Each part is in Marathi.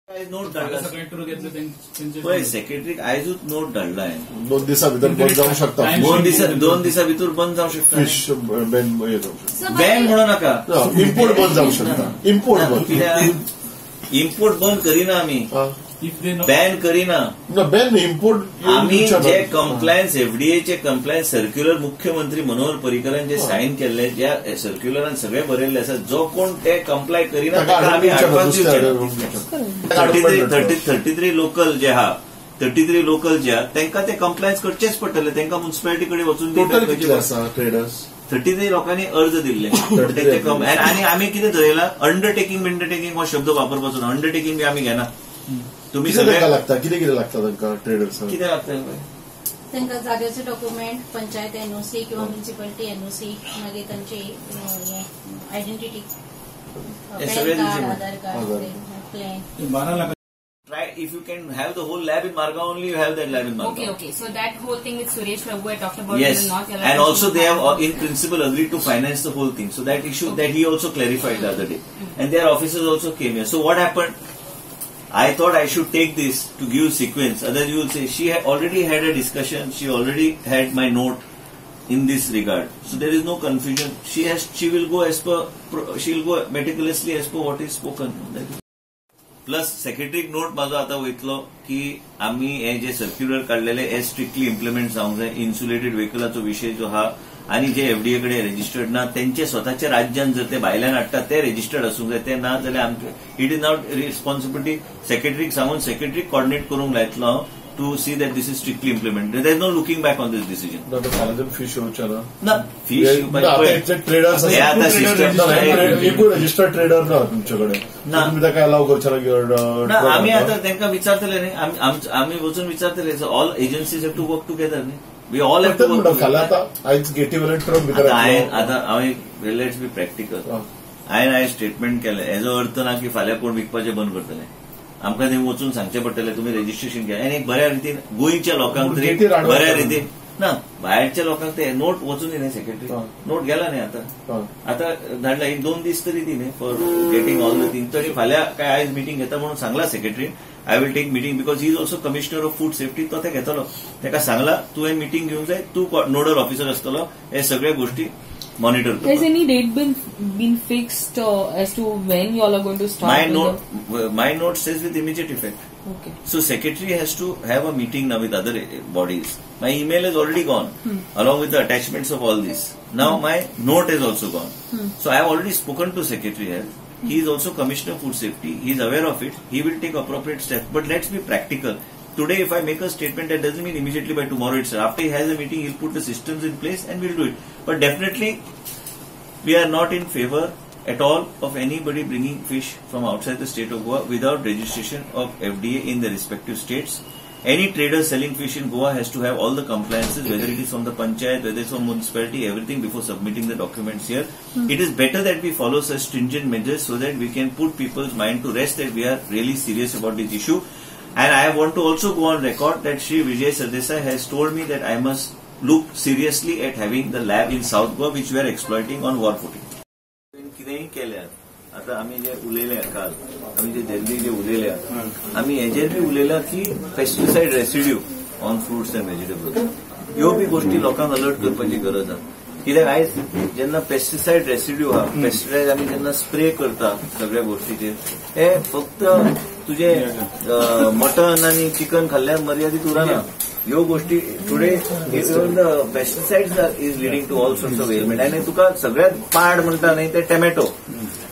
नोट धाडला सेक्रेटरीक आयजूच नोट धाडला 2 दिसा भितर बंद जावंक शकता. 2 दिसा भितर बंद जावंक शकता. फिश बॅन म्हणू नाका. इम्पोर्ट बंद जावंक शकता. इम्पोर्ट बंद करिना आमी. बॅन करिना. बॅन इम्पोर्ट आमी जे कंप्लायन्स एफडीएचे कंप्लायन्स सर्क्युलर मुख्यमंत्री मनोहर पर्रीकरान जे सायन केल्ले ज्या सर्क्युलरान सगळे बरयल्ले आसा जो कोण ते कंप्लाय करिना ताका आमी एडवान्स दिवचे. 33 लोकल जे आहा 33 लोकल जे आहा तांकां ते कंप्लायन्स करचेच पडटले. तांकां म्युनिसिपालिटी कडेन वचून ट्रेडर्स 33 लोकांनी अर्ज दिल्ले आनी आमी कितें धरयला अंडरटेकिंग हो शब्द वापरपाचो ना. अंडरटेकिंग बी आमी घेना. तुम्ही सगळे लागता कितें लागता तांकां ट्रेडर्स कितें लागता तांकां जाग्याचे डॉक्युमेंट पंचायत एनओसी किंवा म्युनिसिपालिटी एनओसी मागीर तांची identity Aadhaar card plan. Try if you can have the whole lab in Margao only, you have that lab in Margao. Okay. So that whole thing with Suresh Prabhu I talked about. Yes, and also they have in principle agreed to finance the whole thing. So that issue that he also clarified the other day, and their officers also came here. So what happened? I thought I should take this to give sequence. Otherwise you will say she already had a discussion. She already had my note in this regard. So there is no confusion. She will go as per. She will go meticulously as per what is spoken. Plus secretary note माझो आता वयतलो की आम्ही हे जे सर्क्युलर काढलेले हे स्ट्रिक्टली इम्प्लिमेंट जावंक जाय. इन्सुलेटेड व्हेकलाचो विषय जो हा आणि जे एफडीए कडे रजिस्टर्ड ना त्यांचे स्वतःच्या राज्यात जर ते भायल्यान हाडटात ते रजिस्टर्ड असूंक जाय. ते ना जाल्यार आमचे इट इज नॉट रिस्पॉन्सिबिलिटी सेक्रेटरीक सांगून सेक्रेटरीक कॉर्डिनेट करूंक लायतलो हांव to see that this is strictly implemented. There is no looking back on this decision. Fish येवचना ना fish ट्रेडर्स एकूच रजिस्टर्ड ट्रेडर ना तुमच्याकडे तुम्ही ताका अलाव करचना. ना आम्ही आता तांकां विचारतले न्ही. आमी वचून विचारतले. All agencies have to work together न्ही. We all have to work. फाल्यां आतां आयज गेटीवेले ट्रक भितर आतां हांवें लेट्स बी प्रॅक्टिकल. हांवें स्टेटमेंट केलें हेजो अर्थ ना की फाल्यां कोण विकपाचें बंद करतले. आमकां थंय वचून सांगचें पडटलें तुमी रजिस्ट्रेशन घ्या. आनी एक बऱ्या रितीन गोंयच्या लोकांक तरी बऱ्या रितीन ना भायरच्या लोकांक ते नोट वचून न्ही सेक्रेटरी नोट गेला न्ही आतां धाडला 1-2 दीस तरी दी न्ही for getting all the thing. तरी फाल्यां काय आयज मिटींग घेता म्हणून सांगला secretary. I will take meeting because he is also commissioner of food safety. तो ते घेतलो. ताका सांगला तुवें मिटींग घेवंक जाय. तूं नोडल ऑफिसर आसतलो. हे सगळे गोष्टी monitor. Has any date been fixed as to when you all are going to start? My note says with immediate effect. Okay. So secretary has to have a meeting now with other bodies. My email has already gone along with the attachments of all this. Now my note is also gone. So I have already spoken to secretary here. He is also commissioner of food safety. He is aware of it. He will take appropriate steps. But let's be practical. Today, if I make a statement, that doesn't mean immediately by tomorrow itself. After he has a meeting, he'll put the systems in place and we'll do it. But definitely, we are not in favor at all of anybody bringing fish from outside the state of Goa without registration of FDA in the respective states. Any trader selling fish in Goa has to have all the compliances, whether it is from the panchayat, whether it's from municipality, everything before submitting the documents here. It is better that we follow such stringent measures so that we can put people's mind to rest that we are really serious about this issue. And I want to also go on record that Shri Vijay Sardesai has told me that I must look seriously at having the lab in South Goa which we are exploiting on war footing. कितेंय केल्यार आतां आमी जे उलयले काल आमी जे दिल्ली जे उलयल्या आमी हेजेर बी उलयला की pesticide residue on fruits and vegetables ह्यो बी गोष्टी लोकांक अलर्ट करपाची गरज आसा. कित्याक आयज जेन्ना पेस्टिसायड रेसिड्यू आहा पेस्टिसायड आमी जेन्ना स्प्रे करता सगळ्या गोष्टीचेर हे फक्त तुझे मटन आणि चिकन खाल्ल्यार मर्यादित उरना. ह्यो गोष्टी today even the pesticides is leading to all sorts of element. आनी तुका सगळ्यात पाड म्हणटा न्ही ते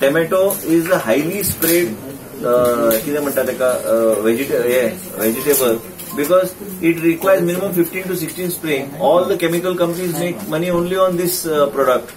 tomato is a highly spread कितें म्हणटा ताका vegetable because it requires minimum 15 to 16 spraying. All the chemical companies make money only on this product.